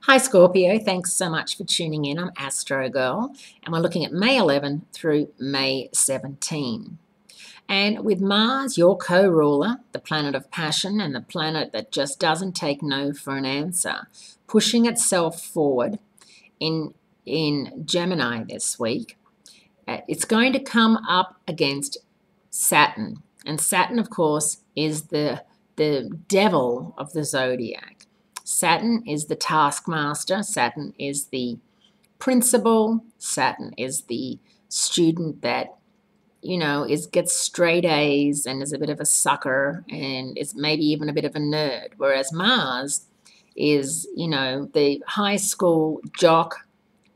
Hi Scorpio, thanks so much for tuning in. I'm Astrogirl and we're looking at May 11 through May 17. And with Mars, your co-ruler, the planet of passion and the planet that just doesn't take no for an answer, pushing itself forward in Gemini this week, it's going to come up against Saturn. And Saturn, of course, is the devil of the zodiac. Saturn is the taskmaster. Saturn is the principal. Saturn is the student that, gets straight A's and is a bit of a sucker and is maybe even a bit of a nerd. Whereas Mars is, the high school jock,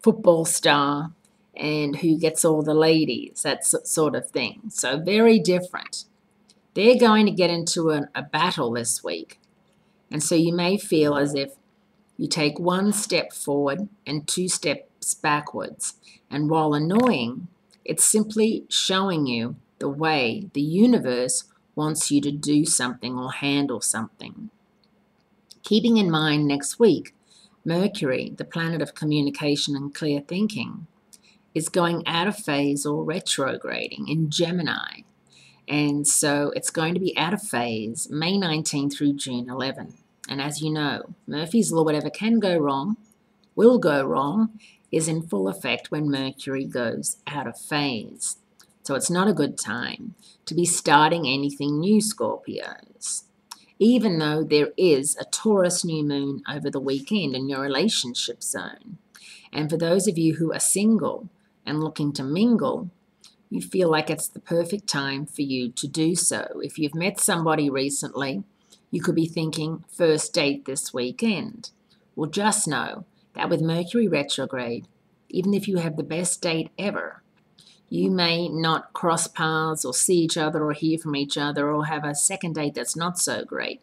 football star, and who gets all the ladies, that sort of thing. So very different. They're going to get into a battle this week. And so you may feel as if you take one step forward and two steps backwards. And while annoying, it's simply showing you the way the universe wants you to do something or handle something. Keeping in mind next week, Mercury, the planet of communication and clear thinking, is going out of phase or retrograding in Gemini. And so it's going to be out of phase May 19 through June 11. And as you know, Murphy's Law, whatever can go wrong, will go wrong, is in full effect when Mercury goes out of phase. So it's not a good time to be starting anything new, Scorpios. Even though there is a Taurus new moon over the weekend in your relationship zone. And for those of you who are single and looking to mingle, you feel like it's the perfect time for you to do so. If you've met somebody recently, you could be thinking first date this weekend. Well, just know that with Mercury retrograde, even if you have the best date ever, you may not cross paths or see each other or hear from each other or have a second date that's not so great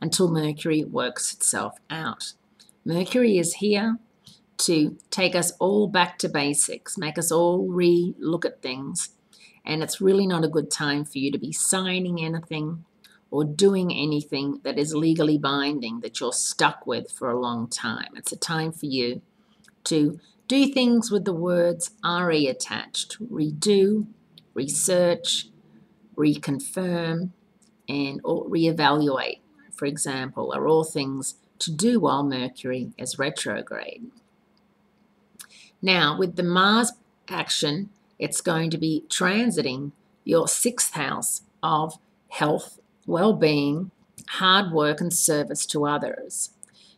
until Mercury works itself out. Mercury is here to take us all back to basics, make us all re-look at things. And it's really not a good time for you to be signing anything or doing anything that is legally binding that you're stuck with for a long time. It's a time for you to do things with the words RE attached. Redo, research, reconfirm, and or reevaluate, for example, are all things to do while Mercury is retrograde. Now, with the Mars action, it's going to be transiting your 6th house of health, well-being, hard work, and service to others.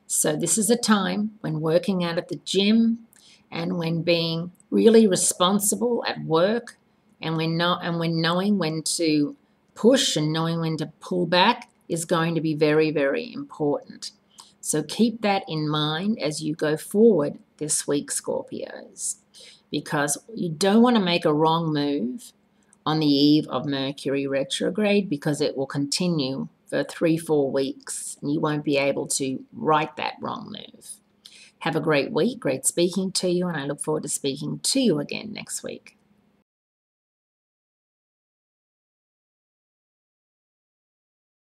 So this is a time when working out at the gym and when being really responsible at work and when knowing when to push and knowing when to pull back is going to be very, very important. So keep that in mind as you go forward this week, Scorpios, because you don't want to make a wrong move on the eve of Mercury retrograde because it will continue for 3-4 weeks and you won't be able to right that wrong move. Have a great week, great speaking to you, and I look forward to speaking to you again next week.